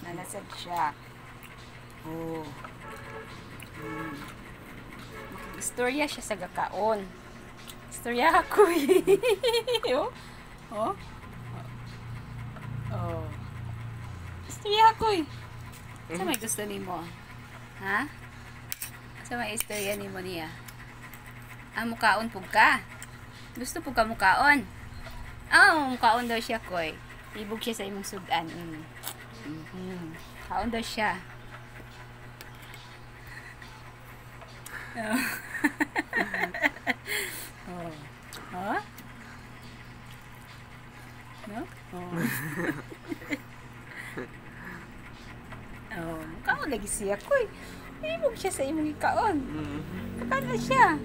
Nalasad siya. Oh. Istorya siya sa gakaon. Istorya ako oh. Oh. Oh. Istorya ako Sa may gusto nimo? Ha? Sa may istorya nimo niya? Mukaon pug ka. Gusto pug ka mukaon. Mukaon daw siya koy. Ibog siya sa imong sudan. Kaon daw siya. Oh. No? Kaon lagi siya koy. Ibog siya sa imong ikaon. Kakala siya.